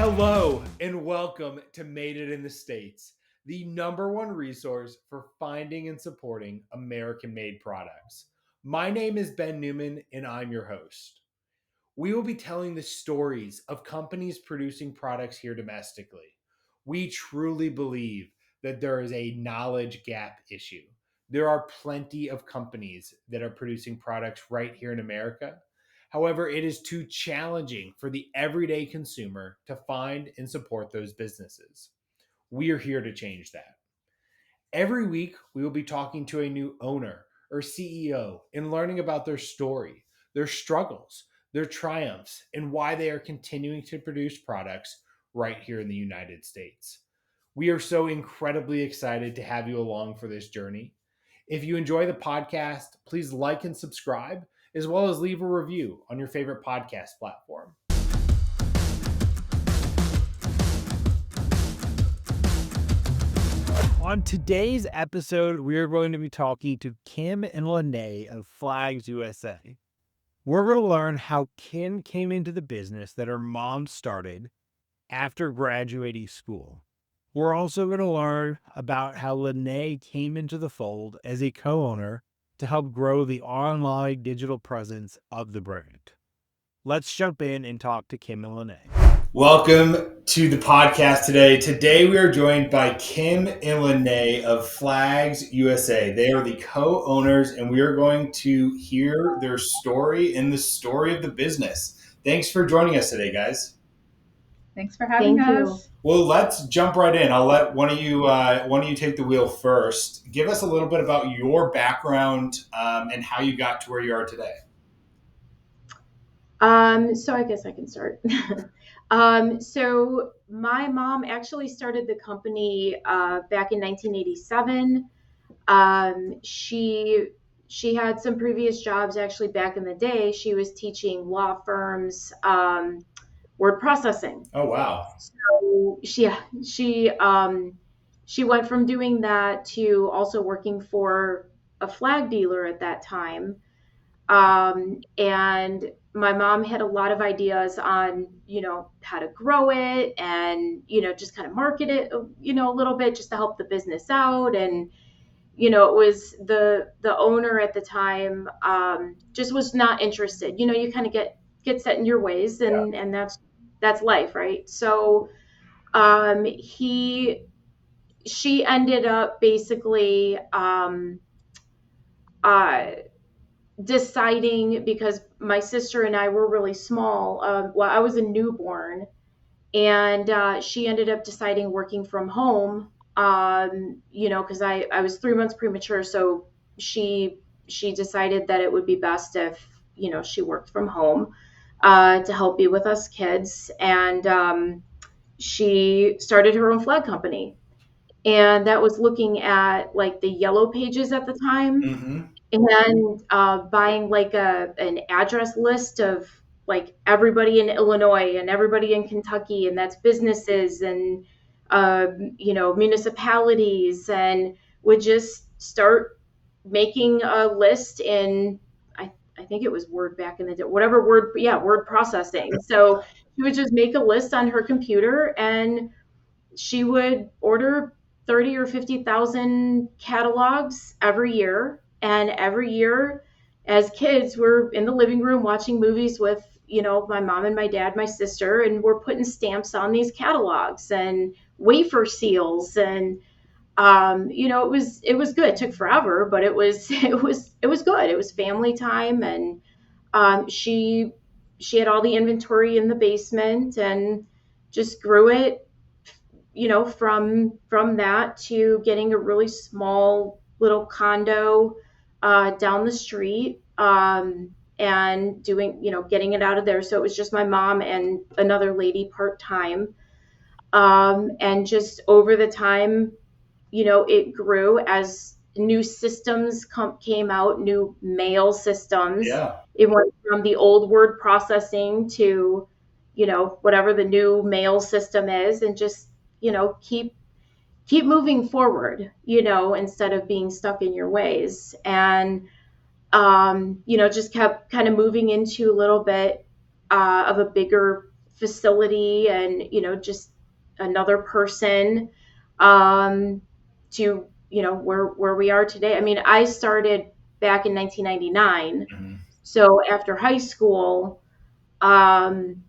Hello and welcome to Made It in the States, the #1 resource for finding and supporting American-made products. My name is Ben Newman and I'm your host. We will be telling the stories of companies producing products here domestically. We truly believe that there is a knowledge gap issue. There are plenty of companies that are producing products right here in America. However, it is too challenging for the everyday consumer to find and support those businesses. We are here to change that. Every week, we will be talking to a new owner or CEO and learning about their story, their struggles, their triumphs, and why they are continuing to produce products right here in the United States. We are so incredibly excited to have you along for this journey. If you enjoy the podcast, please like and subscribe, as well as leave a review on your favorite podcast platform. On today's episode, we are going to be talking to Kim and Lyneè of Flags USA. We're going to learn how Kim came into the business that her mom started after graduating school. We're also going to learn about how Lyneè came into the fold as a co-owner to help grow the online digital presence of the brand. Let's jump in and talk to Kim and Lyneè. Welcome to the podcast today. Today we are joined by Kim and Lyneè of Flags USA. They are the co-owners and we are going to hear their story and the story of the business. Thanks for joining us today, guys. Thanks for having us. Well, let's jump right in. I'll let one of you take the wheel first. Give us a little bit about your background and how you got to where you are today. So I guess I can start. So my mom actually started the company back in 1987. She had some previous jobs actually back in the day. She was teaching law firms word processing. Oh wow! So she went from doing that to also working for a flag dealer at that time. And my mom had a lot of ideas on, how to grow it and, just kind of market it, a little bit just to help the business out. And, it was the owner at the time, just was not interested. You kind of get set in your ways and that's life. Right. So, she ended up basically, deciding, because my sister and I were really small. I was a newborn, and she ended up deciding working from home. Because I was 3 months premature, so she decided that it would be best if she worked from home to help be with us kids, and she started her own flag company, and that was looking at like the yellow pages at the time. Mm-hmm. And buying like an address list of like everybody in Illinois and everybody in Kentucky, and that's businesses and municipalities, and would just start making a list in I think it was Word back in the day, whatever word processing. So she would just make a list on her computer, and she would order 30 or 50,000 catalogs every year. And every year, as kids, we're in the living room watching movies with, my mom and my dad, my sister, and we're putting stamps on these catalogs and wafer seals. And, it was good. It took forever, but it was good. It was family time. And she had all the inventory in the basement and just grew it, from that to getting a really small little condo down the street, and doing, getting it out of there. So it was just my mom and another lady part-time. And just over the time, it grew as new systems came out, new mail systems. Yeah. It went from the old word processing to, whatever the new mail system is, and just, keep moving forward, instead of being stuck in your ways. And, just kept kind of moving into a little bit of a bigger facility and, just another person, um, to, where we are today. I mean, I started back in 1999. Mhm. So after high school, um,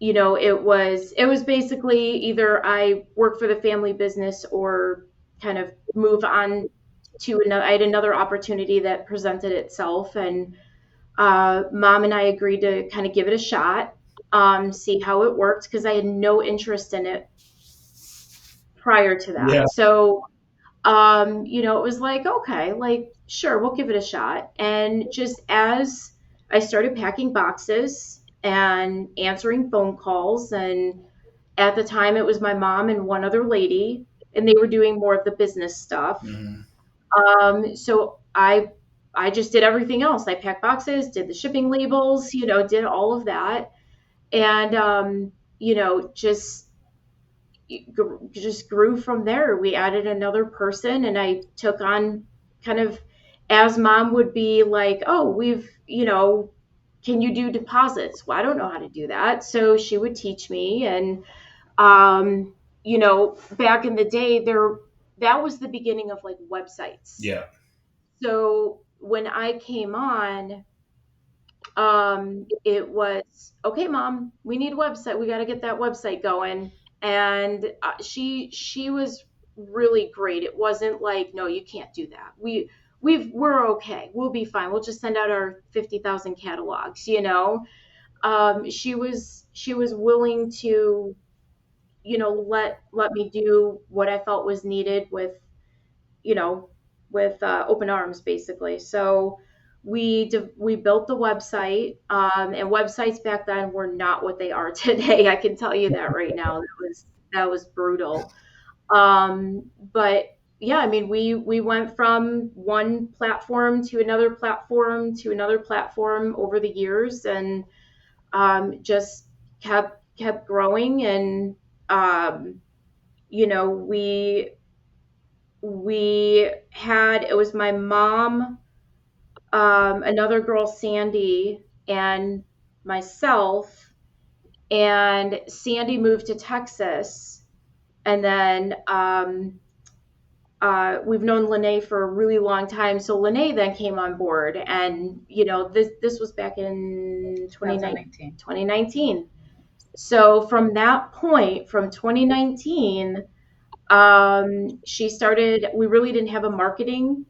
it was basically either I work for the family business or kind of move on to another. I had another opportunity that presented itself, and mom and I agreed to kind of give it a shot, see how it worked, because I had no interest in it prior to Yeah. that. So, it was like, okay, like, sure, we'll give it a shot. And just as I started packing boxes and answering phone calls, and at the time it was my mom and one other lady, and they were doing more of the business stuff. Mhm. So I just did everything else. I packed boxes, did the shipping labels, did all of that. And just grew from there. We added another person, and I took on kind of, as mom would be like, oh, can you do deposits? Well, I don't know how to do that. So she would teach me. And, back in the day, that was the beginning of like websites. Yeah. So when I came on, it was, okay, mom, we need a website, we got to get that website going. And she was really great. It wasn't like, no, you can't do that, we're okay, we'll be fine, we'll just send out our 50,000 catalogs. She was willing to, let me do what I felt was needed with, you know, with open arms, basically. So we built the website, and websites back then were not what they are today. I can tell you that right now. That was brutal. But yeah, I mean, we went from one platform to another platform to another platform over the years, and just kept growing. And we had, it was my mom, another girl, Sandy, and myself. And Sandy moved to Texas, and then we've known Lyneè for a really long time. So Lyneè then came on board, and this was back in 2019. 2019. So from that point, from 2019, she started. We really didn't have a marketing.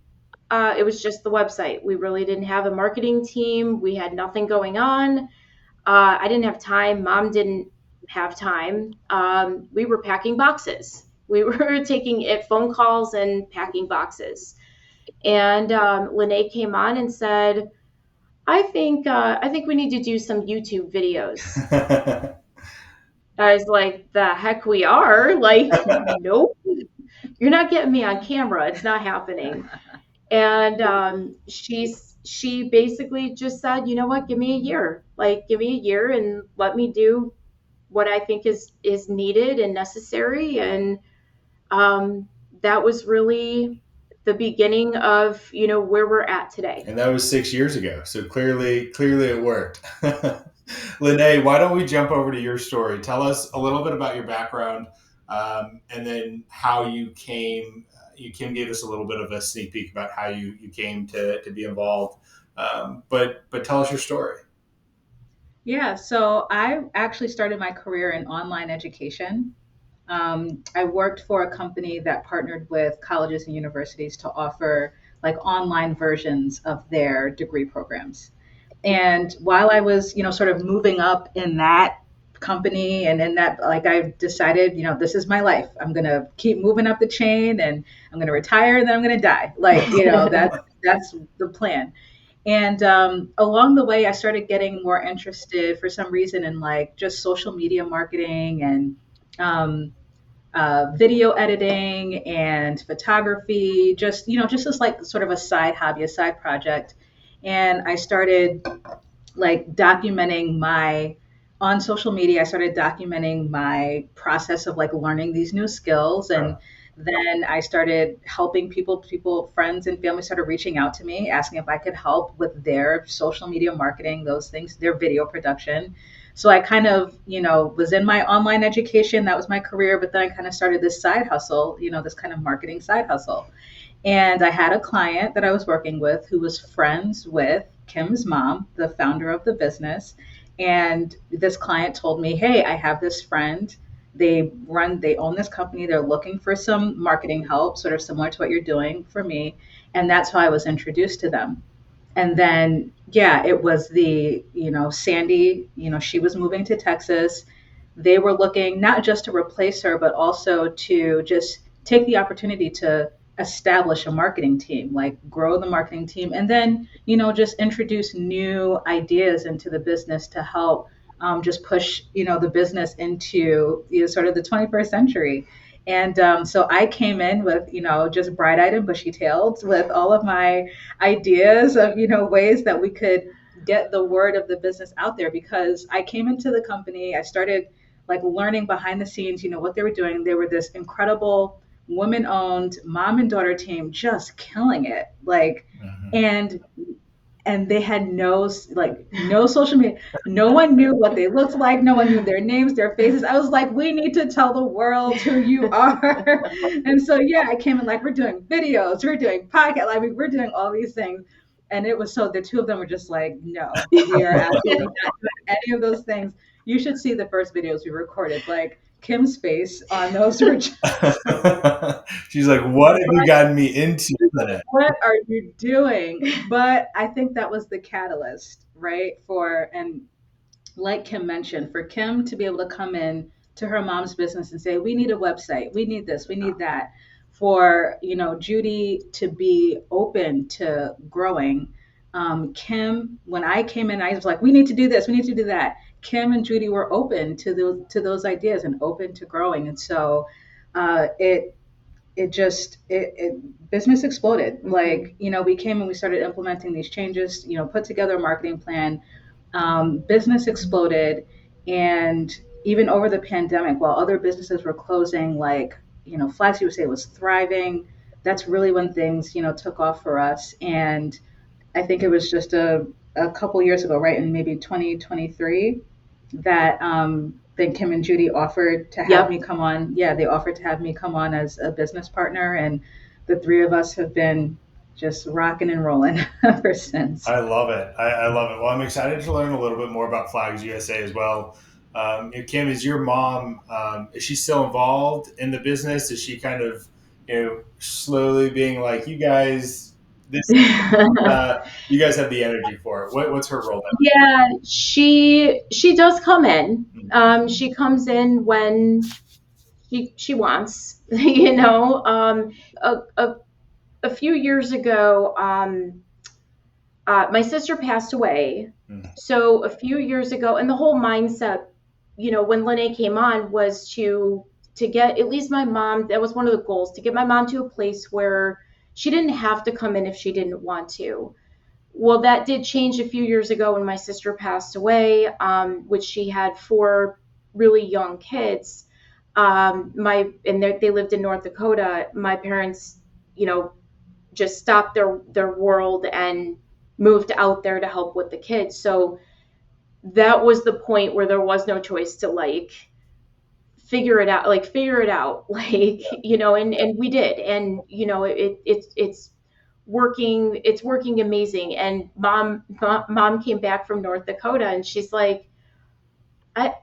It was just the website. We really didn't have a marketing team. We had nothing going on. I didn't have time. Mom didn't have time. We were packing boxes. We were taking phone calls and packing boxes. And Lyneè came on and said, I think we need to do some YouTube videos." I was like, "The heck we are!" Like, nope, you're not getting me on camera. It's not happening. And she basically just said, "You know what? Give me a year. Like, give me a year and let me do what I think is needed and necessary." And that was really the beginning of, where we're at today. And that was 6 years ago. So clearly it worked. Lyneè, why don't we jump over to your story? Tell us a little bit about your background, and then how you came. Kim gave us a little bit of a sneak peek about how you came to be involved. But tell us your story. Yeah, so I actually started my career in online education. I worked for a company that partnered with colleges and universities to offer like online versions of their degree programs. And while I was, sort of moving up in that company and in that, like, I decided, this is my life. I'm going to keep moving up the chain, and I'm going to retire, and then I'm going to die. Like, that's the plan. And along the way, I started getting more interested for some reason in like just social media marketing and um, video editing and photography, just as like sort of a side hobby, a side project. And I started like documenting my on social media. I started documenting my process of like learning these new skills, and Then I started helping people, friends and family started reaching out to me, asking if I could help with their social media marketing, those things, their video production. So I kind of, was in my online education. That was my career. But then I kind of started this side hustle, this kind of marketing side hustle. And I had a client that I was working with who was friends with Kim's mom, the founder of the business. And this client told me, hey, I have this friend. They own this company. They're looking for some marketing help, sort of similar to what you're doing for me. And that's how I was introduced to them. And then, yeah, it was Sandy, she was moving to Texas. They were looking not just to replace her, but also to just take the opportunity to establish a marketing team, like grow the marketing team, and then, just introduce new ideas into the business to help just push, the business into sort of the 21st century. And so I came in with, just bright-eyed and bushy-tailed with all of my ideas of, ways that we could get the word of the business out there, because I came into the company, I started like learning behind the scenes, what they were doing. They were this incredible woman-owned mom and daughter team, just killing it. Like, and they had no social media. No one knew what they looked like. No one knew their names, their faces. I was like, we need to tell the world who you are. And so, yeah, I came in like, we're doing videos, we're doing podcasts, I mean, we're doing all these things. And it was so the two of them were just like, no, we are absolutely not doing any of those things. You should see the first videos we recorded. Like Kim's face on those were just, She's like, what have you gotten me into today? what are you doing? But I think that was the catalyst, right? And like Kim mentioned, for Kim to be able to come in to her mom's business and say, we need a website, we need this, we need that. For, Judy to be open to growing. Kim, when I came in, I was like, we need to do this, we need to do that. Kim and Judy were open to those ideas and open to growing. And so it business exploded. Like, we came and we started implementing these changes, put together a marketing plan. Business exploded. And even over the pandemic, while other businesses were closing, like, Flags USA was thriving. That's really when things, took off for us. And I think it was just a couple years ago, right, in maybe 2023, that then Kim and Judy offered to have me come on. Yeah, they offered to have me come on as a business partner, and the three of us have been just rocking and rolling ever since. I love it. I love it. Well, I'm excited to learn a little bit more about Flags USA as well. Kim, is your mom, is she still involved in the business? Is she kind of, slowly being like, you guys, this, you guys have the energy for it. What's her role now? Yeah, she does come in. She comes in when she wants, a few years ago, my sister passed away. So a few years ago, and the whole mindset, when Lyneè came on, was to get at least my mom. That was one of the goals, to get my mom to a place where she didn't have to come in if she didn't want to. Well, that did change a few years ago when my sister passed away, which she had 4 really young kids. They lived in North Dakota. My parents, just stopped their world and moved out there to help with the kids. So that was the point where there was no choice to figure it out, and we did. And, it's working amazing. And mom came back from North Dakota, and she's like, I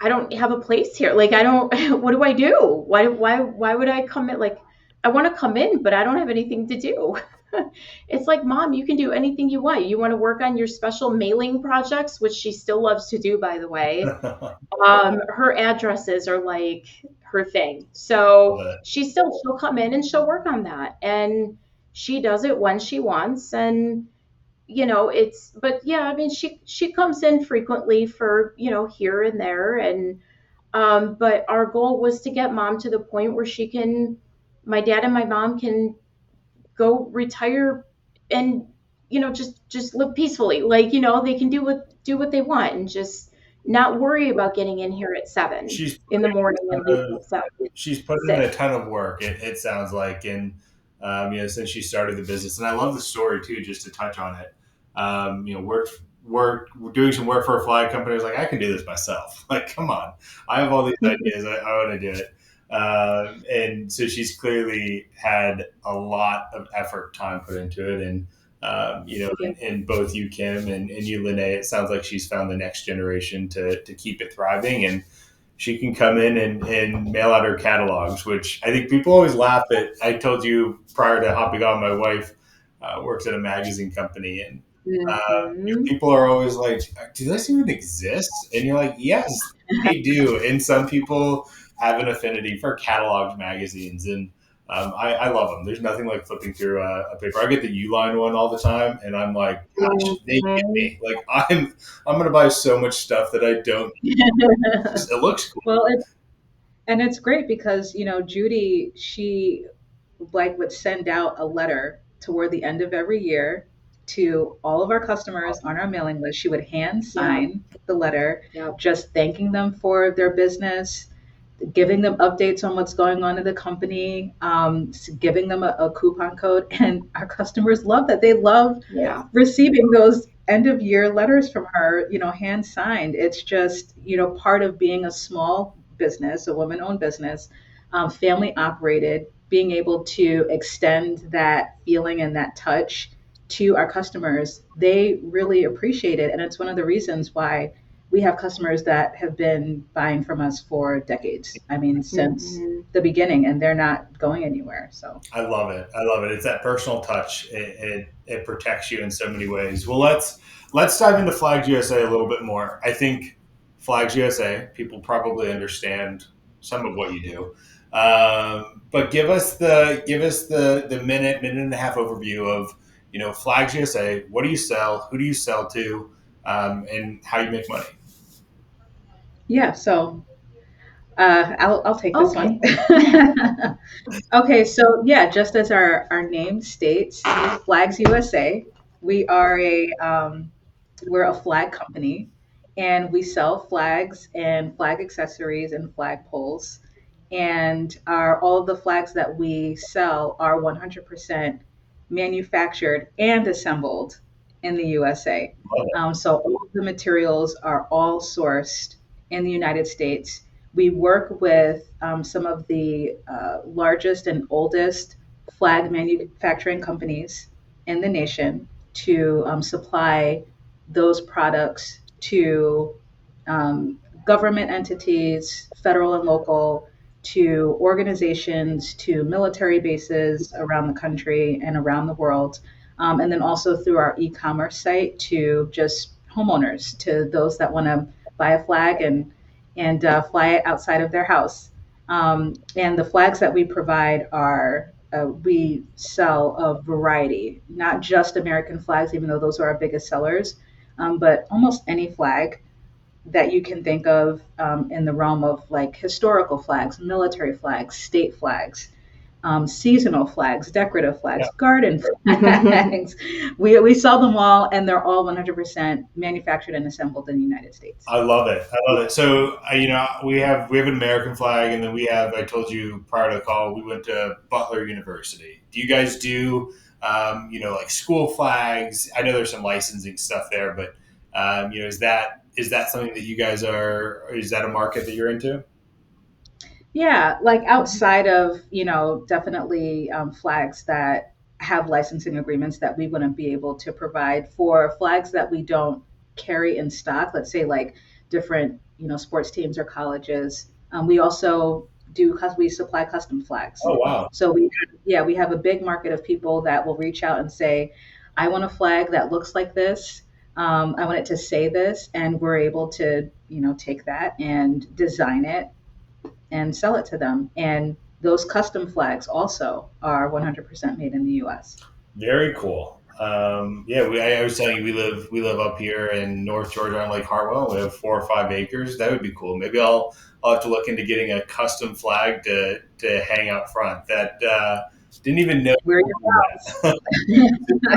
don't have a place here. Like, I don't, what do I do? Why would I come in? Like, I want to come in, but I don't have anything to do. It's like, Mom, you can do anything you want. You want to work on your special mailing projects, which she still loves to do, by the way. Her addresses are like her thing. So she'll come in and she'll work on that. And she does it when she wants. And, but yeah, I mean, she comes in frequently for, here and there. And, but our goal was to get Mom to the point where my dad and my mom can go retire and, just live peacefully. Like, they can do what they want and just not worry about getting in here at 7 She's in the morning and leaving at 7. she's putting in a ton of work. It sounds like, and since she started the business, and I love the story too. Just to touch on it, work doing some work for a flag company. I was like, I can do this myself. Like, come on, I have all these ideas. I want to do it. And so she's clearly had a lot of effort, time put into it, and in both you, Kim, and you, Lyneè, it sounds like she's found the next generation to keep it thriving, and she can come in and mail out her catalogs, which I think people always laugh at. I told you prior to hopping on, my wife works at a magazine company, and Mm-hmm. people are always like, do this even exist? And you're like, yes, they do. And some people have an affinity for cataloged magazines, and I love them. There's nothing like flipping through a paper. I get the Uline one all the time, and I'm like, gosh, they get me. Like, I'm gonna buy so much stuff that I don't. It looks cool. Well, and it's great because Judy, she like would send out a letter toward the end of every year to all of our customers on our mailing list. She would hand sign the letter, just thanking them for their business, giving them updates on what's going on in the company, giving them a coupon code. And our customers love that. They love receiving those end of year letters from her, hand signed. It's just, part of being a small business, a woman owned business, family operated, being able to extend that feeling and that touch to our customers. They really appreciate it. And it's one of the reasons why we have customers that have been buying from us for decades. I mean, since the beginning, and they're not going anywhere. So I love it. I love it. It's that personal touch. It protects you in so many ways. Well, let's dive into Flags USA a little bit more. I think Flags USA, people probably understand some of what you do, but give us the minute and a half overview of Flags USA. What do you sell? Who do you sell to? And how you make money? Yeah, so I'll take this one. Okay, so yeah, just as our name states, Flags USA, we are we're a flag company, and we sell flags and flag accessories and flag poles. And all of the flags that we sell are 100% manufactured and assembled in the USA. So all of the materials are all sourced in the United States. We work with some of the largest and oldest flag manufacturing companies in the nation to supply those products to government entities, federal and local, to organizations, to military bases around the country and around the world, and then also through our e-commerce site to just homeowners, to those that want to buy a flag and fly it outside of their house. And the flags that we provide are we sell a variety, not just American flags, even though those are our biggest sellers, but almost any flag that you can think of in the realm of like historical flags, military flags, state flags, seasonal flags, decorative flags, garden flags. We sell them all, and they're all 100% manufactured and assembled in the United States. I love it. I love it. So we have an American flag, and then we have. I told you prior to the call, we went to Butler University. Do you guys do like school flags? I know there's some licensing stuff there, but is that something that you guys are? Is that a market that you're into? Yeah, like outside of, definitely flags that have licensing agreements that we wouldn't be able to provide for flags that we don't carry in stock, let's say like different, sports teams or colleges. We also do because we supply custom flags. Oh, wow. So we have a big market of people that will reach out and say, I want a flag that looks like this. I want it to say this, and we're able to, take that and design it and sell it to them. And those custom flags also are 100% made in the U.S. Very cool. I was telling you, we live up here in North Georgia on Lake Hartwell. We have 4 or 5 acres. That would be cool. Maybe I'll have to look into getting a custom flag to hang out front. That didn't even know. Where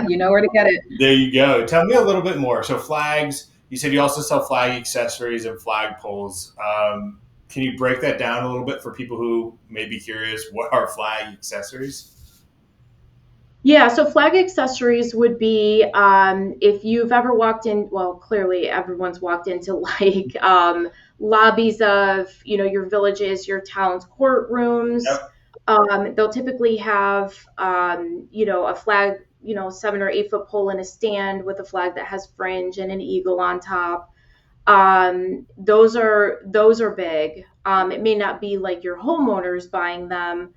you know where to get it. There you go. Tell me a little bit more. So flags, You said you also sell flag accessories and flag poles. Can you break that down a little bit for people who may be curious? What are flag accessories? Yeah, so flag accessories would be if you've ever walked in, well, clearly everyone's walked into like lobbies of, your villages, your town's courtrooms. Yep. They'll typically have, a flag, 7 or 8 foot pole in a stand with a flag that has fringe and an eagle on top. Those are big. It may not be like your homeowners buying them,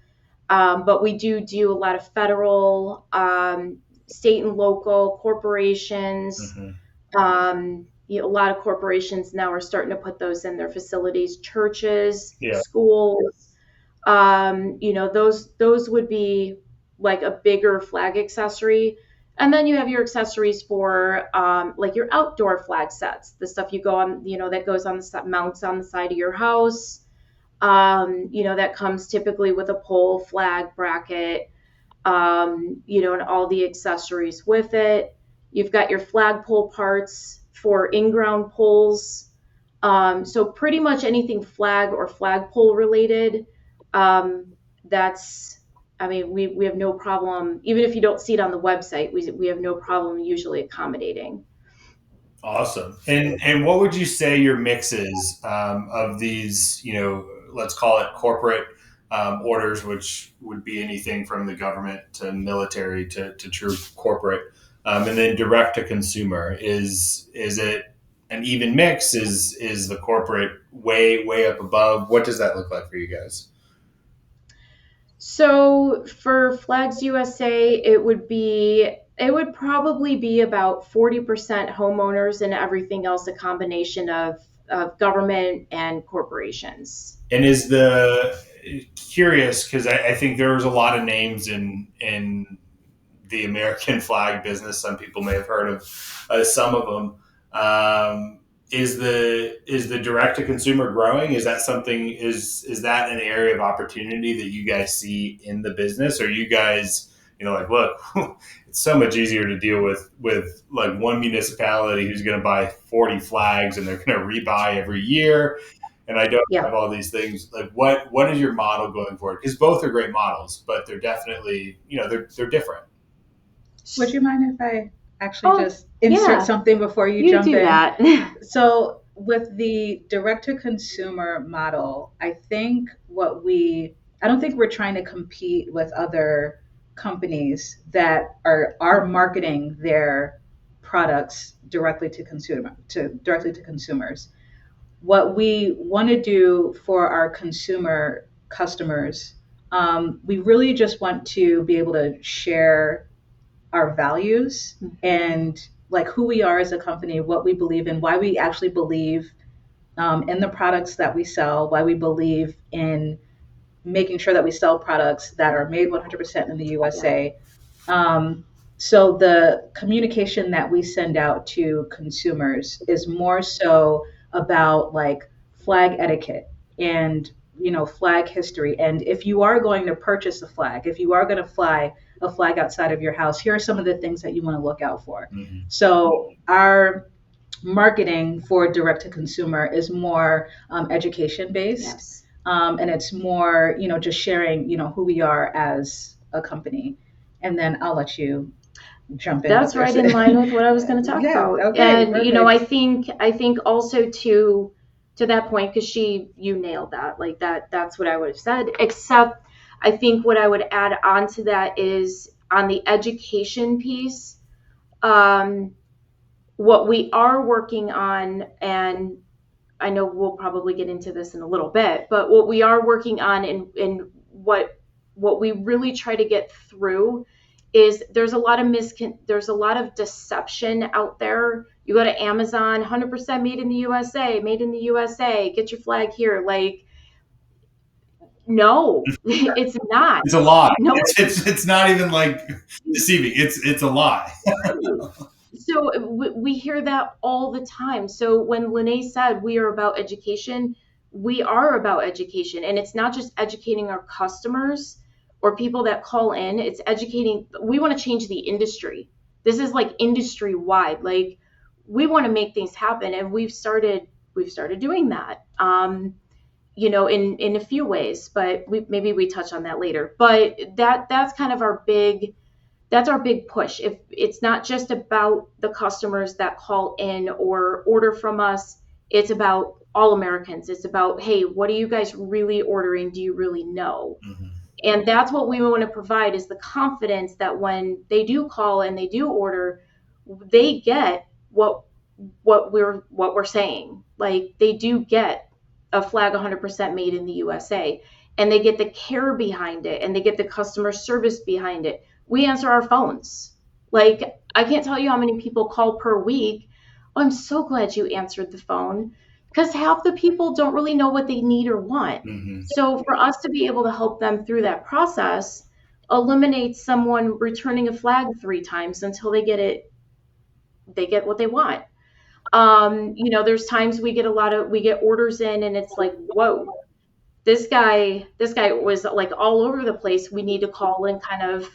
but we do a lot of federal, state and local corporations. Mm-hmm. A lot of corporations now are starting to put those in their facilities, churches, Yeah. schools. Those would be like a bigger flag accessory. And then you have your accessories for like your outdoor flag sets, the stuff you go on, that goes on the mounts on the side of your house. That comes typically with a pole, flag, bracket, and all the accessories with it. You've got your flagpole parts for in-ground poles. So pretty much anything flag or flagpole related. That's, I mean, we have no problem, even if you don't see it on the website, we have no problem usually accommodating. Awesome. And what would you say your mix is of these, let's call it corporate orders, which would be anything from the government to military to true corporate, and then direct to consumer? Is it an even mix? Is the corporate way up above? What does that look like for you guys? So for Flags USA, it would probably be about 40% homeowners and everything else a combination of government and corporations. And is the curious because I think there was a lot of names in the American flag business. Some people may have heard of some of them. Is the direct to consumer growing? Is that something? Is that an area of opportunity that you guys see in the business? Or you guys, like, look, it's so much easier to deal with like one municipality who's going to buy 40 flags and they're going to rebuy every year, and I don't Yeah. have all these things. Like, what is your model going forward? Because both are great models, but they're definitely, they're different. Would you mind if I actually Oh, just insert yeah, something before you you jump do in? that. So, with the direct to consumer model, I don't think we're trying to compete with other companies that are marketing their products directly to consumers. What we want to do for our consumer customers, we really just want to be able to share our values and like who we are as a company, what we believe in, why we actually believe in the products that we sell, why we believe in making sure that we sell products that are made 100% in the Yeah. USA. So the communication that we send out to consumers is more so about like flag etiquette and flag history. And if you are going to purchase a flag, if you are going to fly a flag outside of your house, here are some of the things that you want to look out for. Mm-hmm. So our marketing for direct to consumer is more education based. Yes. And it's more, just sharing, who we are as a company. And then I'll let you jump in. That's right in line with what I was going to talk Yeah. about. Okay. And Perfect. I think also to that point, because you nailed that. Like that's what I would have said. Except I think what I would add on to that is on the education piece. What we are working on, and I know we'll probably get into this in a little bit, but what we are working on and what we really try to get through is there's a lot of deception out there. You go to Amazon, 100% made in the USA, made in the USA, get your flag here. Like, no, it's not. It's a lie. No, It's not even like deceiving. It's a lie. so we hear that all the time. So when Lyneè said we are about education, we are about education. And it's not just educating our customers or people that call in, it's educating. We want to change the industry. This is like industry wide. Like we want to make things happen, and we've started doing that. In a few ways, but maybe we touch on that later. But that's kind of that's our big push. If it's not just about the customers that call in or order from us, it's about all Americans. It's about, hey, what are you guys really ordering? Do you really know? Mm-hmm. And that's what we want to provide, is the confidence that when they do call and they do order, they get what we're saying. Like, they do get a flag 100% made in the USA, and they get the care behind it, and they get the customer service behind it. We answer our phones. Like, I can't tell you how many people call per week. Oh, I'm so glad you answered the phone, because half the people don't really know what they need or want. Mm-hmm. So for us to be able to help them through that process eliminates someone returning a flag 3 times until they get what they want. There's times we get orders in, and it's like, whoa, this guy was like all over the place. We need to call and kind of,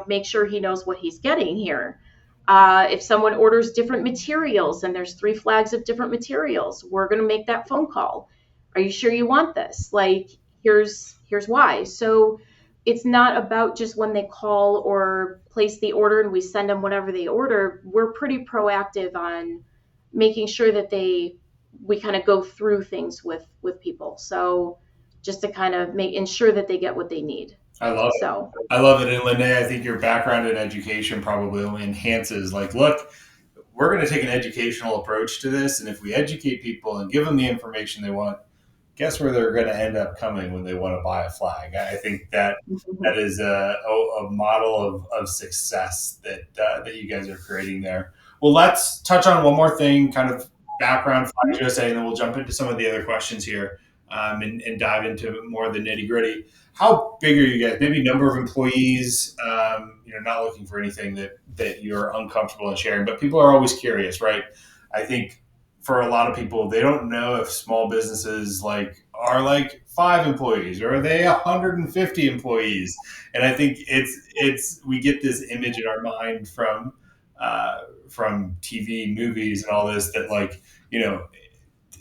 make sure he knows what he's getting here. If someone orders different materials and there's 3 flags of different materials, we're going to make that phone call. Are you sure you want this? Like, here's why. So it's not about just when they call or place the order and we send them whatever they order. We're pretty proactive on making sure that we kind of go through things with people. So just to kind of ensure that they get what they need. I love it. I love it. And Lyneè, I think your background in education probably only enhances, like, look, we're going to take an educational approach to this. And if we educate people and give them the information they want, guess where they're going to end up coming when they want to buy a flag. I think that is a model of success that you guys are creating there. Well, let's touch on one more thing, kind of background Flags USA, and then we'll jump into some of the other questions here, and dive into more of the nitty gritty. How big are you guys? Maybe number of employees, not looking for anything that you're uncomfortable in sharing, but people are always curious, right? I think for a lot of people, they don't know if small businesses are 5 employees, or are they 150 employees? And I think we get this image in our mind from TV, movies, and all this, that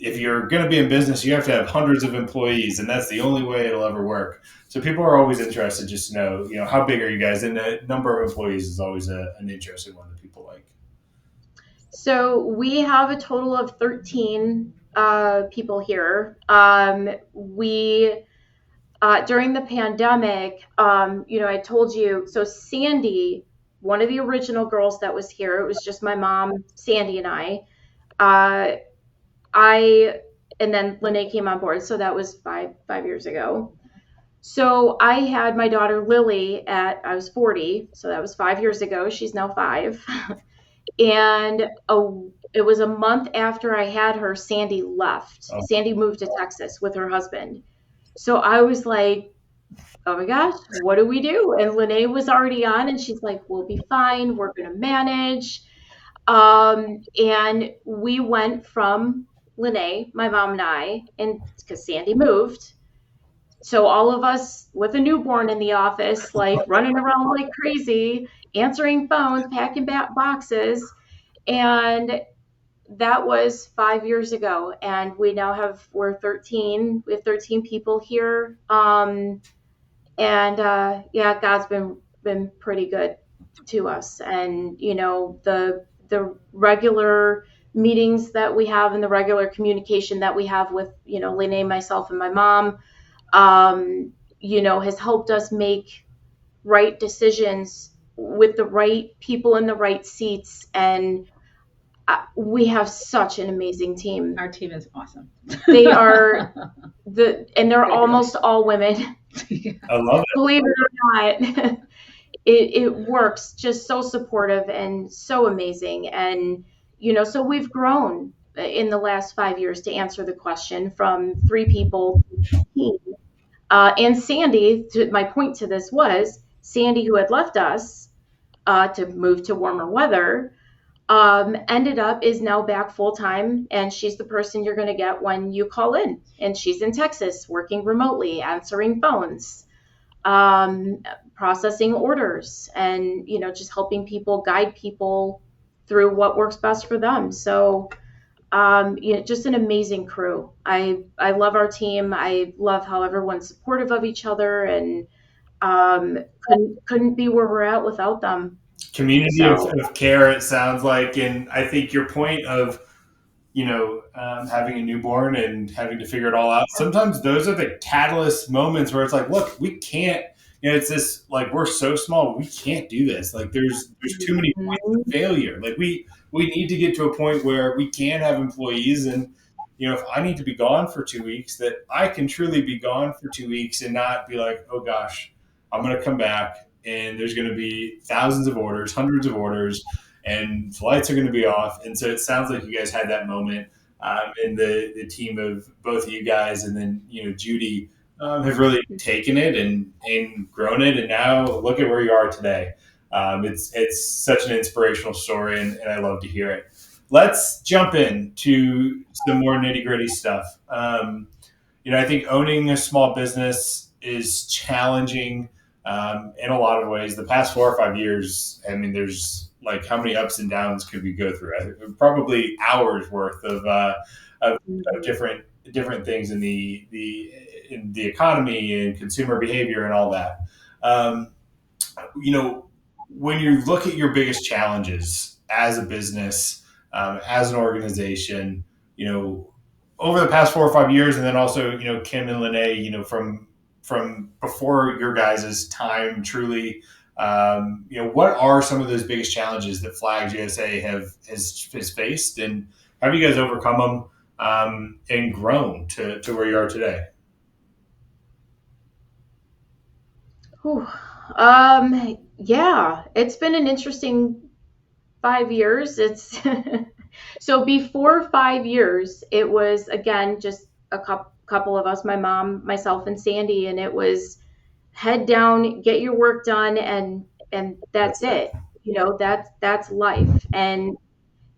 if you're going to be in business, you have to have hundreds of employees, and that's the only way it'll ever work. So people are always interested just to know, how big are you guys? And the number of employees is always an interesting one that people like. So we have a total of 13 people here. We during the pandemic, I told you, so Sandy, one of the original girls that was here, it was just my mom, Sandy, and I. And then Lyneè came on board, so that was five years ago. So I had my daughter Lily I was 40, so that was 5 years ago. She's now 5. And it was a month after I had her, Sandy left. Oh. Sandy moved to Texas with her husband. So I was like, oh my gosh, what do we do? And Lyneè was already on, and she's like, we'll be fine. We're going to manage. And we went from Lyneè, my mom and I, and because Sandy moved. So all of us with a newborn in the office, running around like crazy, answering phones, packing boxes. And that was 5 years ago. And we now we're 13. We have 13 people here. God's been pretty good to us. And, the regular meetings that we have and the regular communication that we have with, Lyneè, myself, and my mom, has helped us make right decisions with the right people in the right seats. And we have such an amazing team. Our team is awesome. They are and they're almost all women. I love it. Believe it or not, it works. Just so supportive and so amazing. And, so we've grown in the last 5 years, to answer the question, from 3 people to 15. And Sandy, my point to this was, Sandy, who had left us to move to warmer weather, is now back full time, and she's the person you're going to get when you call in. And she's in Texas, working remotely, answering phones, processing orders, and just helping people, guide people through what works best for them. So, just an amazing crew. I love our team. I love how everyone's supportive of each other, and couldn't be where we're at without them. Community So, of care, it sounds like. And I think your point of, having a newborn and having to figure it all out. Sometimes those are the catalyst moments where it's like, look, we can't. It's this like we're so small, we can't do this. Like there's too many points of mhm. failure. Like we need to get to a point where we can have employees, and if I need to be gone for 2 weeks, that I can truly be gone for 2 weeks and not be like, oh gosh, I'm going to come back and there's going to be thousands of orders, hundreds of orders, and flights are going to be off. And so it sounds like you guys had that moment, and the team of both of you guys, and then Judy, have really taken it and grown it, and now look at where you are today. It's such an inspirational story, and I love to hear it. Let's jump into some more nitty gritty stuff. I think owning a small business is challenging, in a lot of ways. The past 4 or 5 years, I mean, there's like how many ups and downs could we go through? Probably hours worth of different things in the economy and consumer behavior and all that. Um, you know, when you look at your biggest challenges as a business, as an organization, over the past 4 or 5 years, and then also, Kim and Lyneè, from before your guys' time, truly, what are some of those biggest challenges that Flags USA has faced, and how have you guys overcome them, and grown to where you are today? Whew. Yeah, it's been an interesting 5 years. It's so before 5 years, it was again just a couple of us, my mom, myself, and Sandy, and it was head down, get your work done, and That's that's it. it. That's life, and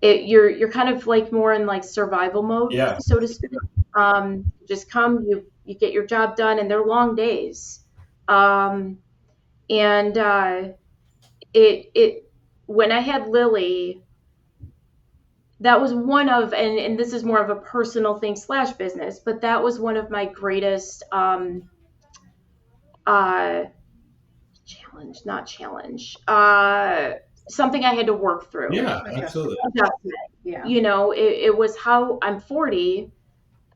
you're kind of like more in like survival mode, Yeah. so to speak. Just come, you get your job done, and they're long days. Um, and it when I had Lily, that was one of, and this is more of a personal thing slash business, but that was one of my greatest uh challenge, not challenge, something I had to work through. Yeah, Adjustment. absolutely. Adjustment. Yeah. It was how I'm 40,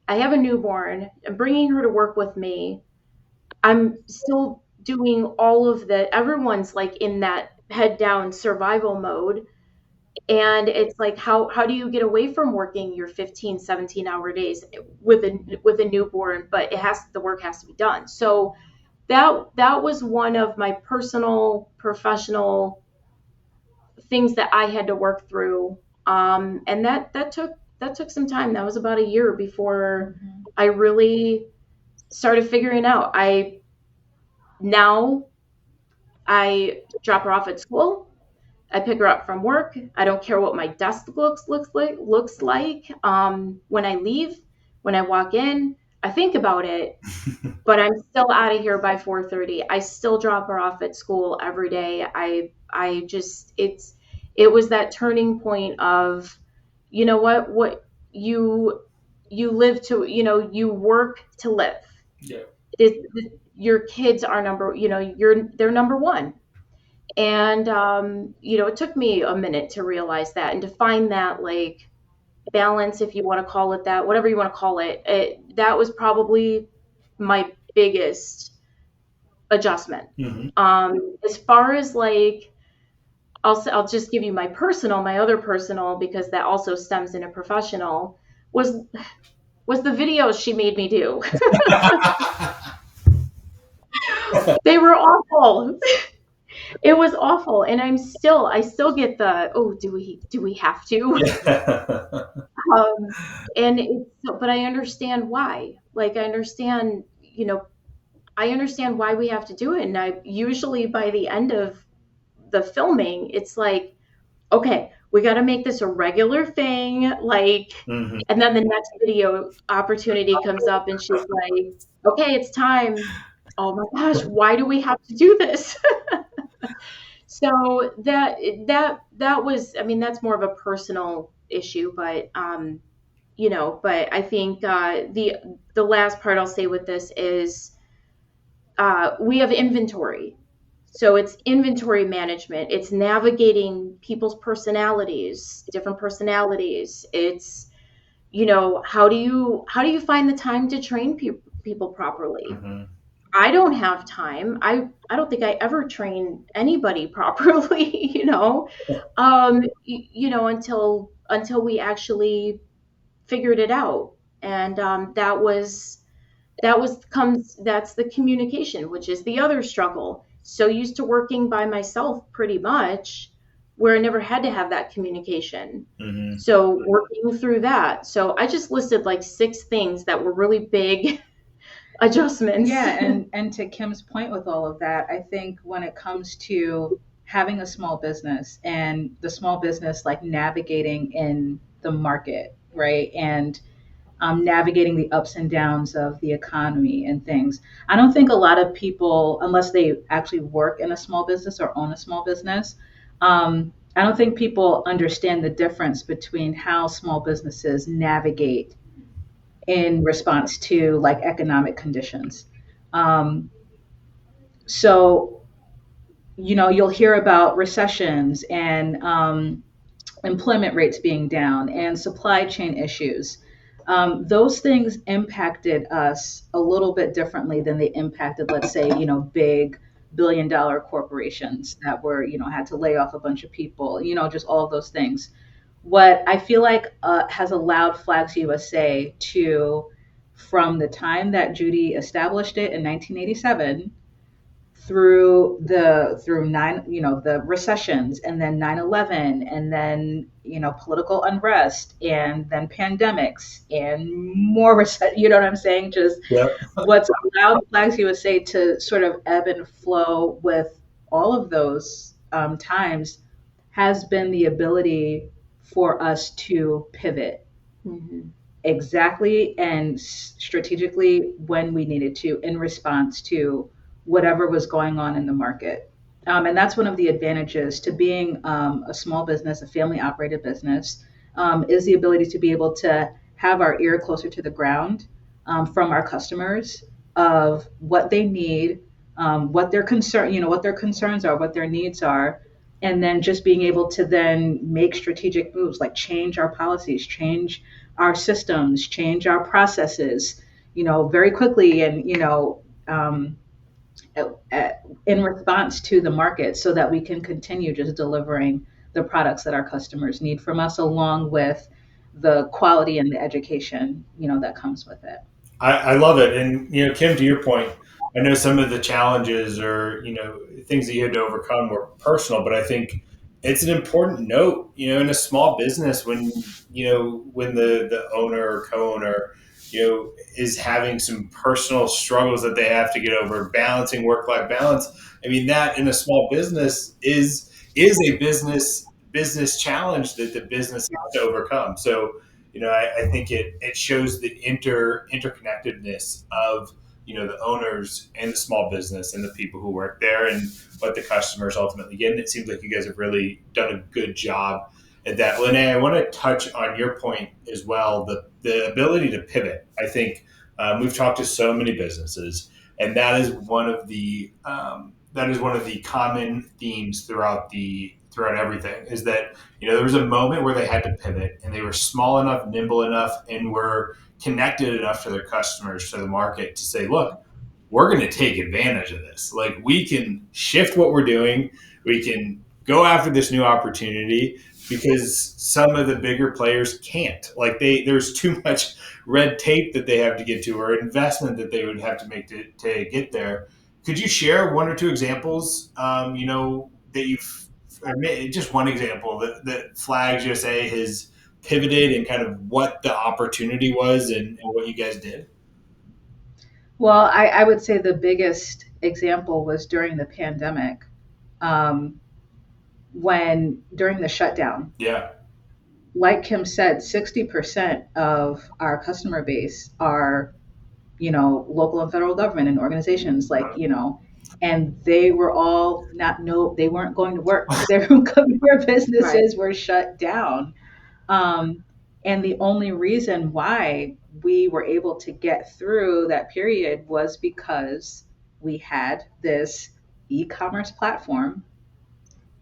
I have a newborn, I'm bringing her to work with me, I'm still doing all of the, everyone's like in that head down survival mode. And it's like, how do you get away from working your 15, 17-hour days with a newborn, but the work has to be done. So that was one of my personal professional things that I had to work through. And that took some time. That was about a year before Mhm. I really started figuring out. Now I drop her off at school. I pick her up from work. I don't care what my desk looks like. When I leave, when I walk in, I think about it, but I'm still out of here by 4:30. I still drop her off at school every day. I just it was that turning point of, what you live to, you work to live. Yeah. Your kids are they're number one. And it took me a minute to realize that and to find that like balance, if you want to call it that, whatever you want to call that was probably my biggest adjustment. Hmm. As far as like, I'll just give you my other personal, because that also stems into professional, was was the videos she made me do. They were awful. It was awful, and I still get the, oh, do we have to? Yeah. Um, but I understand why. Like, I understand why we have to do it. And I usually, by the end of the filming, it's like, okay, we got to make this a regular thing. Like, Hmm. and then the next video opportunity comes up, and she's like, okay, it's time. Oh my gosh, why do we have to do this? So that was, I mean, that's more of a personal issue, but but I think the last part I'll say with this is we have inventory. So it's inventory management. It's navigating people's personalities, different personalities. It's, how do you find the time to train people properly? Mhm. I don't have time. I don't think I ever train anybody properly, until we actually figured it out. And that's the communication, which is the other struggle. So used to working by myself pretty much, where I never had to have that communication. Mhm. So working through that. So I just listed like 6 things that were really big adjustments. Yeah, and to Kim's point with all of that, I think when it comes to having a small business and the small business like navigating in the market, right? And navigating the ups and downs of the economy and things. I don't think a lot of people, unless they actually work in a small business or own a small business, I don't think people understand the difference between how small businesses navigate in response to like economic conditions. Um, so, you'll hear about recessions and employment rates being down and supply chain issues. Those things impacted us a little bit differently than they impacted, let's say, big billion-dollar corporations that were, had to lay off a bunch of people, just all of those things. What I feel like has allowed Flags USA to, from the time that Judy established it in 1987 through the recessions, and then 9/11, and then political unrest, and then pandemics and more you know what I'm saying, just Yep. what's allowed Flags USA to sort of ebb and flow with all of those times has been the ability for us to pivot Mhm. exactly and strategically when we needed to in response to whatever was going on in the market. And that's one of the advantages to being a small business, a family operated business, is the ability to be able to have our ear closer to the ground from our customers of what they need, what their concerns are, what their needs are, and then just being able to then make strategic moves like change our policies, change our systems, change our processes, very quickly, and um, in response to the market, so that we can continue just delivering the products that our customers need from us, along with the quality and the education, that comes with it. I love it. And, Kim, to your point, I know some of the challenges or, things that you had to overcome were personal, but I think it's an important note, in a small business when the owner or co-owner, is having some personal struggles that they have to get over, balancing work-life balance. I mean, that in a small business is a business challenge that the business has to overcome. So, I think it shows the interconnectedness of the owners and the small business and the people who work there and what the customers ultimately get. And it seems like you guys have really done a good job at that. Lyneè, I want to touch on your point as well, the ability to pivot. I think we've talked to so many businesses, and that is one of the common themes throughout everything is that there was a moment where they had to pivot and they were small enough, nimble enough, and were connected enough to their customers, to the market, to say, look, we're going to take advantage of this. Like, we can shift what we're doing. We can go after this new opportunity because some of the bigger players can't. Like, there's too much red tape that they have to get to, or investment that they would have to make to get there. Could you share one or two examples, that you've, or just one example that Flags USA has pivoted and kind of what the opportunity was and what you guys did? Well, I would say the biggest example was during the pandemic, um, when during the shutdown, Yeah. like Kim said, 60% of our customer base are, local and federal government and organizations, like, And they were all not, no, they weren't going to work. Their Right. businesses were shut down. Um, and the only reason why we were able to get through that period was because we had this e-commerce platform.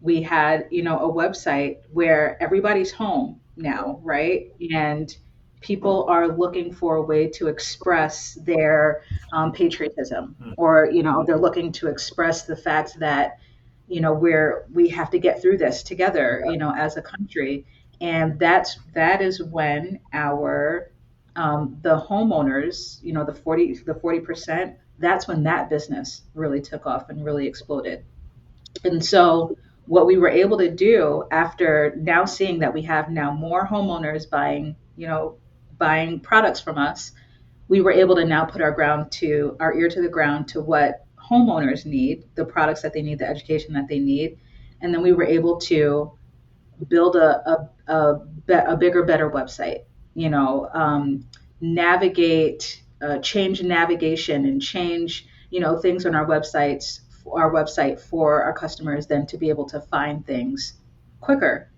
We had, a website where everybody's home now, right? And people are looking for a way to express their patriotism, Hmm. or they're looking to express the fact that we have to get through this together, as a country. And that is when our the homeowners, the 40%, that's when that business really took off and really exploded. And so what we were able to do, after now seeing that we have now more homeowners buying products from us, we were able to now put our ear to the ground to what homeowners need, the products that they need, the education that they need. And then we were able to build a bigger, better website, navigate, change navigation, and change, things on our website for our customers, then to be able to find things quicker.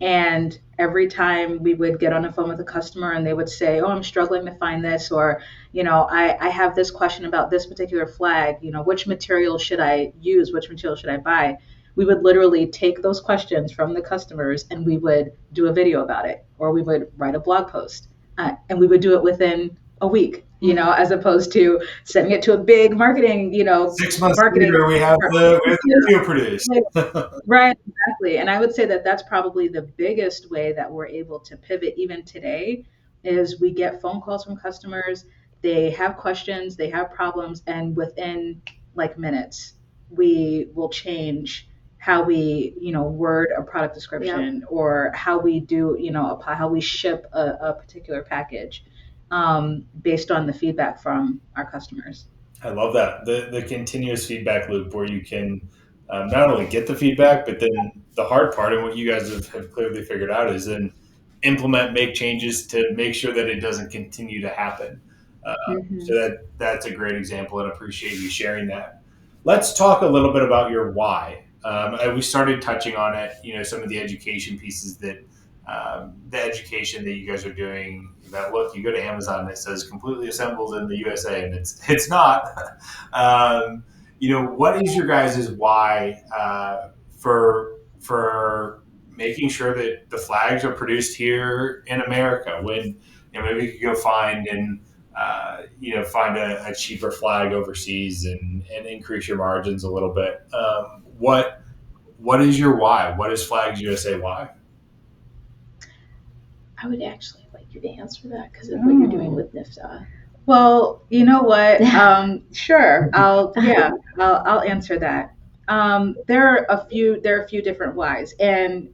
And every time we would get on the phone with a customer and they would say, "Oh, I'm struggling to find this," or, I have this question about this particular flag, which material should I use? Which material should I buy? We would literally take those questions from the customers and we would do a video about it, or we would write a blog post, and we would do it within a week, as opposed to sending it to a big marketing, 6 months marketing. later, we have the video produced. Right, exactly. And I would say that that's probably the biggest way that we're able to pivot even today is we get phone calls from customers. They have questions, they have problems, and within like minutes, we will change how we, word a product Yep. description, or how we do, how we ship a particular package, based on the feedback from our customers. I love that, the continuous feedback loop where you can not only get the feedback, but then the hard part and what you guys have clearly figured out is then implement, make changes to make sure that it doesn't continue to happen. So Hmm. that's a great example, and appreciate you sharing that. Let's talk a little bit about your why. We started touching on it. Some of the education pieces the education that you guys are doing. That look, you go to Amazon and it says completely assembled in the USA, and it's not. What is your guys' why for making sure that the flags are produced here in America when maybe you could go find a cheaper flag overseas and increase your margins a little bit. What is your why? What is Flags USA why? I would actually like you to answer that because of what you're doing with NIFTA. Well, you know what? Sure. I'll answer that. There are a few different whys, and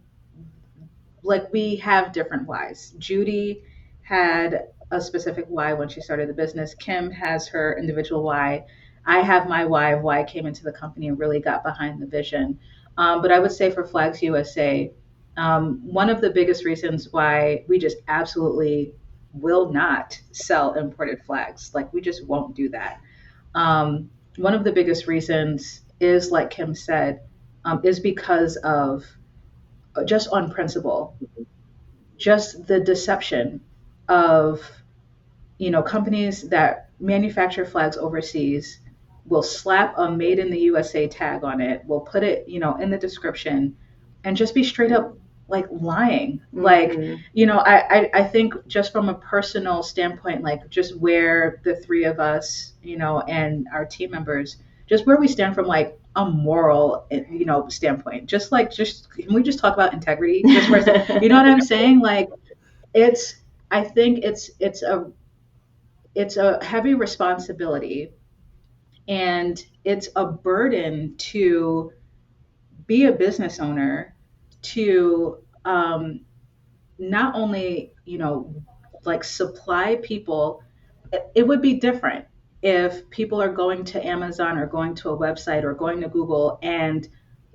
like we have different whys. Judy had a specific why when she started the business. Kim has her individual why. I have my why of why I came into the company and really got behind the vision. But I would say for Flags USA, one of the biggest reasons why we just absolutely will not sell imported flags, like we just won't do that. One of the biggest reasons is, like Kim said, is because of, just on principle, just the deception of, companies that manufacture flags overseas will slap a made in the USA tag on it, will put it, in the description, and just be straight up like lying. Like, Hmm. I think just from a personal standpoint, like just where the three of us, and our team members, just where we stand from like a moral, standpoint, just can we just talk about integrity just for a second? You know what I'm saying? Like, it's I think it's a heavy responsibility, and it's a burden to be a business owner, to, not only, like supply people. It would be different if people are going to Amazon or going to a website or going to Google and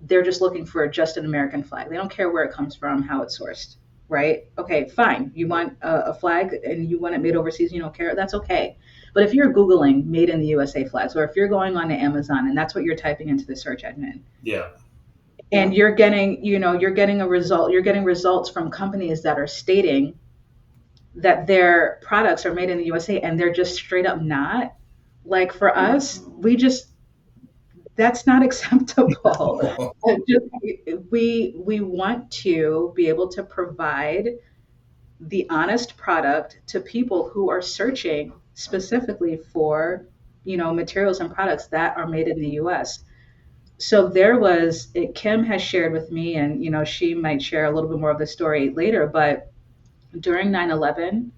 they're just looking for just an American flag. They don't care where it comes from, how it's sourced, right? Okay, fine. You want a flag and you want it made overseas, you don't care. That's okay. But if you're Googling made in the USA flags, or if you're going on to Amazon and that's what you're typing into the search engine, Yeah. and you're getting, you're getting a result, you're getting results from companies that are stating that their products are made in the USA and they're just straight up not. Like for us, that's not acceptable. We want to be able to provide the honest product to people who are searching specifically for, materials and products that are made in the US. So Kim has shared with me, and she might share a little bit more of the story later, but during 9/11,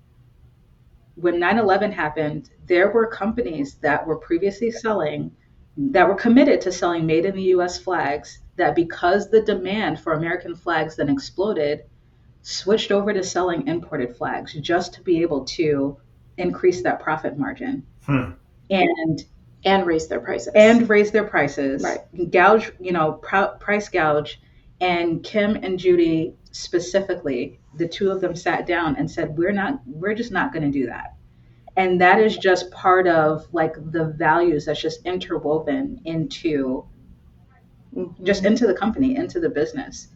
when 9/11 happened, there were companies that were previously selling, that were committed to selling made in the US flags, that because the demand for American flags then exploded, switched over to selling imported flags just to be able to increase that profit margin. And raise their prices. Right. Gouge, price gouge. And Kim and Judy specifically, the two of them sat down and said, we're just not going to do that. And that is just part of like the values that's just interwoven into the company, into the business.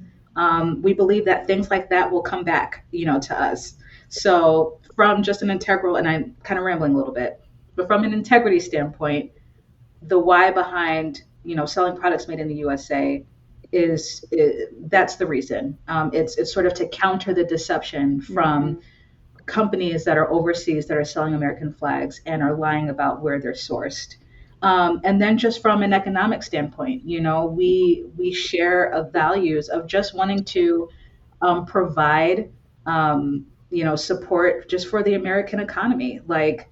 We believe that things like that will come back, to us. So from just an integral, and I'm kind of rambling a little bit, but from an integrity standpoint, the why behind, selling products made in the USA is that's the reason. It's sort of to counter the deception from companies that are overseas that are selling American flags and are lying about where they're sourced. And then just from an economic standpoint, we share values of just wanting to provide, support just for the American economy. Like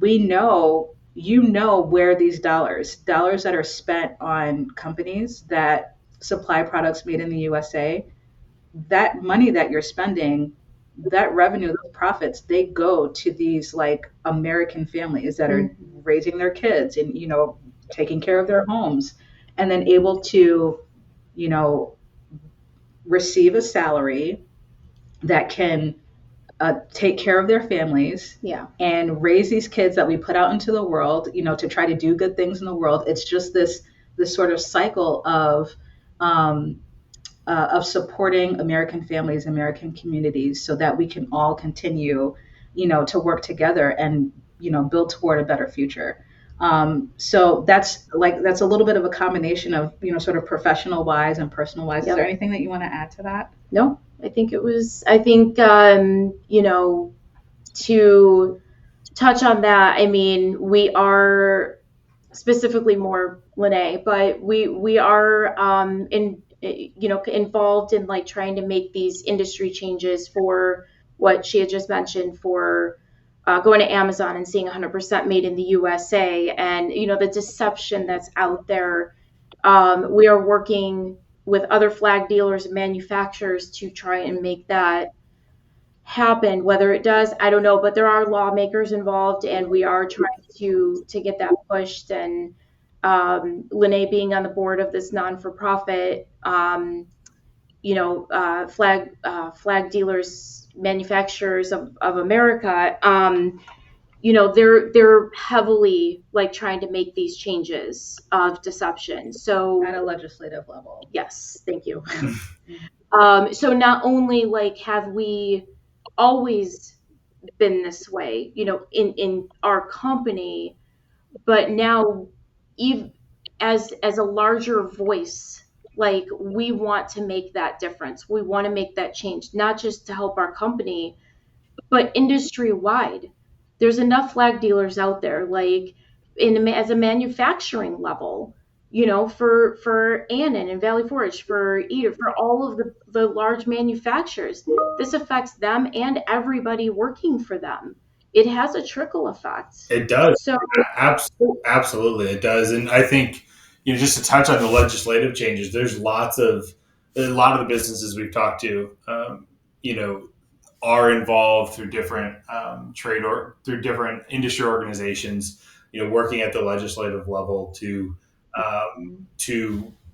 we know, where these dollars that are spent on companies that supply products made in the USA, that money that you're spending, that revenue, those profits, they go to these like American families that are raising their kids and, taking care of their homes, and then able to, receive a salary that can take care of their families, and raise these kids that we put out into the world, to try to do good things in the world. It's just this sort of cycle of supporting American families, American communities, so that we can all continue, to work together and, build toward a better future. So that's a little bit of a combination of, sort of professional wise and personal wise. Is there anything that you want to add to that? No, I think, to touch on that, I mean, we are specifically more Lyneè, but we are involved in like trying to make these industry changes for what she had just mentioned, for going to Amazon and seeing 100% made in the USA, and the deception that's out there. We are working with other flag dealers and manufacturers to try and make that happen. Whether it does, I don't know, but there are lawmakers involved, and we are trying to get that pushed. And Lyneè being on the board of this non-for-profit, flag dealers, manufacturers of America, they're heavily like trying to make these changes of deception. So at a legislative level. Yes, thank you. So not only like have we always been this way, in our company, but now even as a larger voice, like we want to make that difference. We want to make that change, not just to help our company, but industry wide. There's enough flag dealers out there, like as a manufacturing level, for Annan and Valley Forge, for Eder, for all of the large manufacturers. This affects them and everybody working for them. It has a trickle effect. It does. So absolutely, it does. And I think, just to touch on the legislative changes, there's a lot of the businesses we've talked to, are involved through different trade or through different industry organizations, working at the legislative level to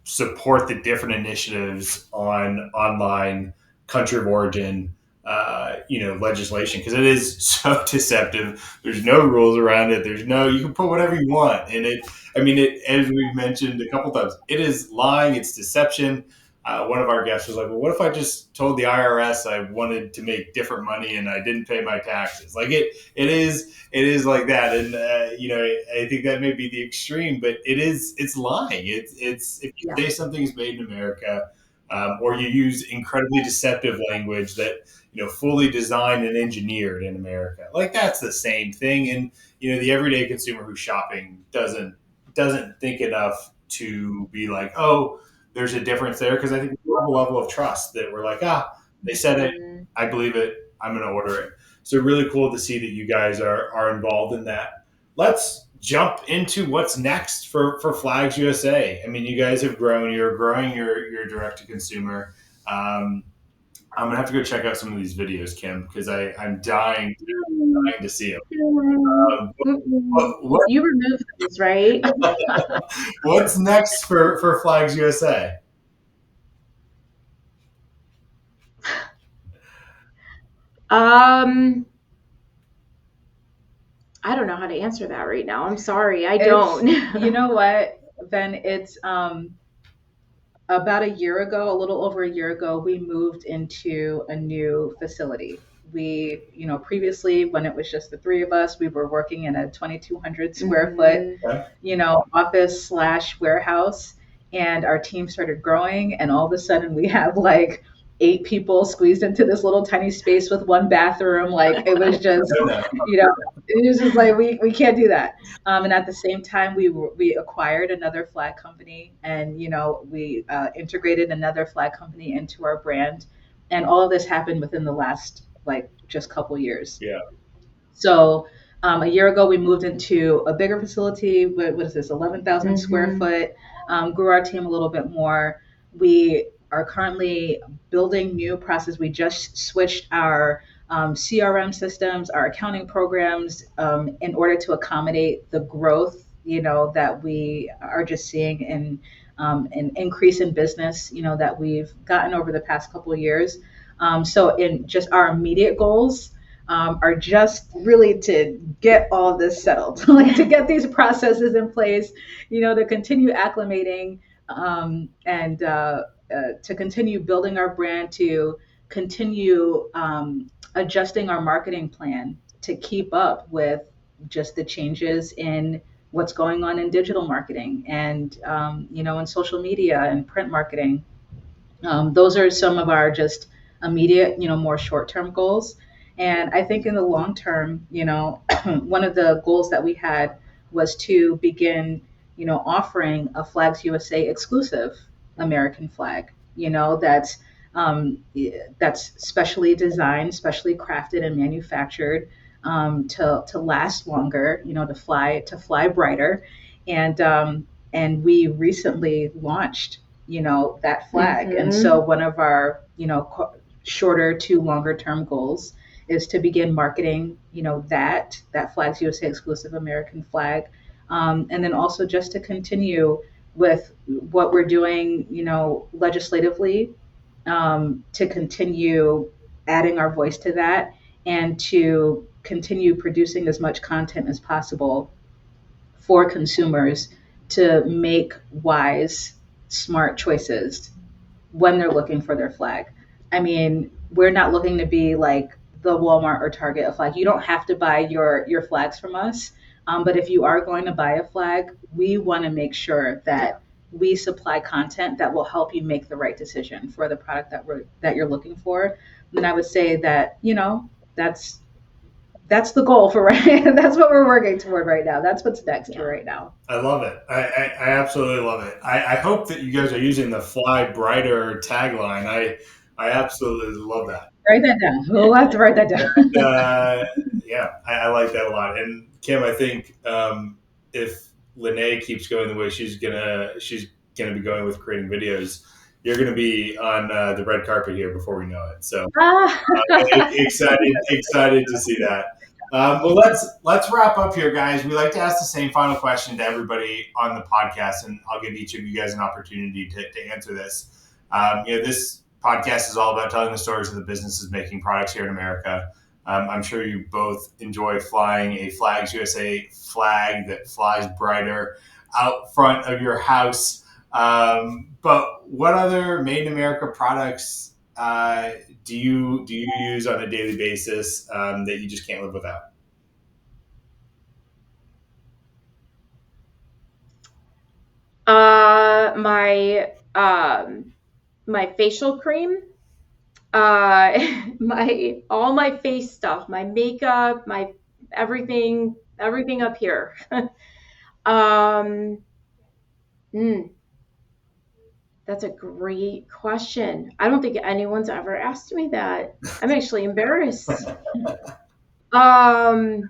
support the different initiatives on online country of origin, legislation, because it is so deceptive. There's no rules around it. You can put whatever you want. And as we've mentioned a couple times, it is lying. It's deception. One of our guests was like, well, what if I just told the IRS I wanted to make different money and I didn't pay my taxes? Like it is like that. And, I think that may be the extreme, but it's lying. It's if you say something's made in America, or you use incredibly deceptive language that, fully designed and engineered in America, like that's the same thing. And, the everyday consumer who's shopping doesn't think enough to be like, oh, there's a difference there, because I think we have a level of trust that we're like, they said it, I believe it, I'm going to order it. So really cool to see that you guys are involved in that. Let's jump into what's next for Flags USA. I mean, you guys have grown. You're growing your direct to consumer. I'm gonna have to go check out some of these videos, Kim, because I'm dying to see them. You removed those, right? What's next for Flags USA? I don't know how to answer that right now. I'm sorry, I don't. You know what, Ben? It's about a year ago, a little over a year ago, we moved into a new facility. We, previously when it was just the three of us, we were working in a 2,200 square foot, office / warehouse, and our team started growing, and all of a sudden we have like 8 people squeezed into this little tiny space with one bathroom. Like it was just, it was just like we can't do that. And at the same time, we acquired another flag company, and we integrated another flag company into our brand, and all of this happened within the last just couple years. Yeah. So a year ago, we moved into a bigger facility. What is this? 11,000 square foot. Grew our team a little bit more. We are currently building new processes. We just switched our CRM systems, our accounting programs, in order to accommodate the growth, that we are just seeing in an increase in business, that we've gotten over the past couple of years. So in just our immediate goals are just really to get all of this settled, to get these processes in place, to continue acclimating, and to continue building our brand, to continue adjusting our marketing plan to keep up with just the changes in what's going on in digital marketing and, in social media and print marketing. Those are some of our just immediate, more short-term goals. And I think in the long term, one of the goals that we had was to begin, offering a Flags USA exclusive American flag, that's specially designed, specially crafted and manufactured to last longer, to fly brighter. And we recently launched, that flag. And so one of our, shorter to longer term goals is to begin marketing, that Flags USA exclusive American flag. And then also just to continue with what we're doing, legislatively, to continue adding our voice to that and to continue producing as much content as possible for consumers to make wise, smart choices when they're looking for their flag. I mean, we're not looking to be like the Walmart or Target of flag. You don't have to buy your flags from us. But if you are going to buy a flag, we want to make sure that we supply content that will help you make the right decision for the product that you're looking for. And I would say that, that's the goal for right. That's what we're working toward right now. That's what's next for right now. I love it. I absolutely love it. I hope that you guys are using the Fly Brighter tagline. I absolutely love that. Write that down. We'll have to write that down. I like that a lot. And Kim, I think if Lyneè keeps going the way she's gonna be going with creating videos, you're gonna be on the red carpet here before we know it. So excited to see that. Well, let's wrap up here, guys. We like to ask the same final question to everybody on the podcast, and I'll give each of you guys an opportunity to answer this. This podcast is all about telling the stories of the businesses making products here in America. I'm sure you both enjoy flying a Flags USA flag that flies brighter out front of your house. But what other made in America products do you use on a daily basis that you just can't live without? My my facial cream, my all my face stuff, my makeup, my everything up here. um, mm, that's a great question. I don't think anyone's ever asked me that. I'm actually embarrassed. Um,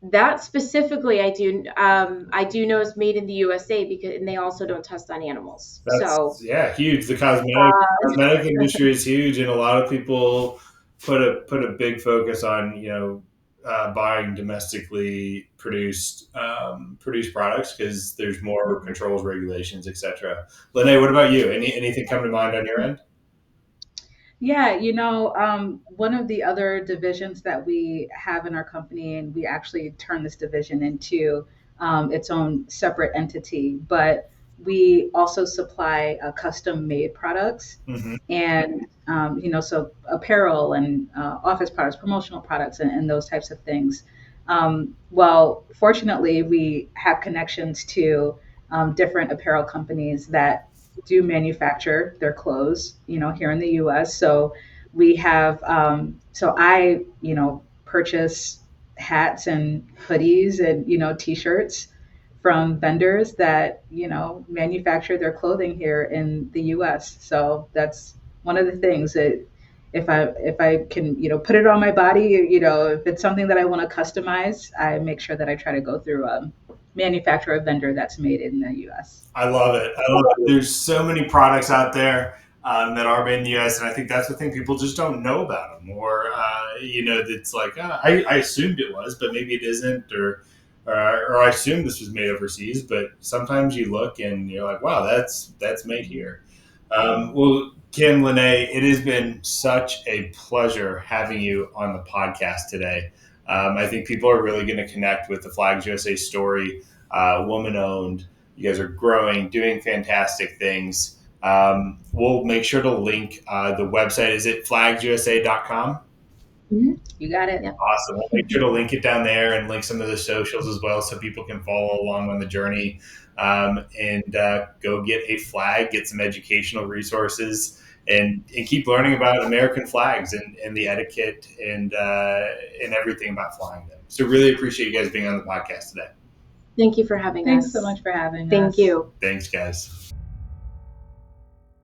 that specifically, I do know is made in the USA because, and they also don't test on animals. So Yeah, huge. The uh, cosmetic industry is huge, and a lot of people put a big focus on buying domestically produced products because there's more controls, regulations, etc. Lyneè, what about you? Anything come to mind on your end? Yeah, one of the other divisions that we have in our company, and we actually turn this division into its own separate entity, but we also supply custom made products Mm-hmm. and, so apparel and office products, promotional products, and those types of things. Well, fortunately, we have connections to different apparel companies that do manufacture their clothes, here in the U.S. So we have, so I, purchase hats and hoodies and t-shirts from vendors that manufacture their clothing here in the U.S. So that's one of the things that if I can put it on my body, if it's something that I want to customize, I make sure that I try to go through a manufacturer vendor that's made in the U.S. I love it. I love it. There's so many products out there that are made in the U.S., and I think that's the thing people just don't know about them, or it's like I assumed it was, but maybe it isn't, or I assumed this was made overseas. But sometimes you look and you're like, wow, that's made here. Well, Kim, Lyneè, it has been such a pleasure having you on the podcast today. I think people are really going to connect with the Flags USA story, woman owned. You guys are growing, doing fantastic things. We'll make sure to link the website. Is it flagsusa.com? You got it. yeah. Awesome. We'll make sure to link it down there and link some of the socials as well so people can follow along on the journey and go get a flag, get some educational resources, and keep learning about American flags and the etiquette and everything about flying them. So really appreciate you guys being on the podcast today. Thank you for having us. Thanks so much for having us. Thank you. Thanks, guys.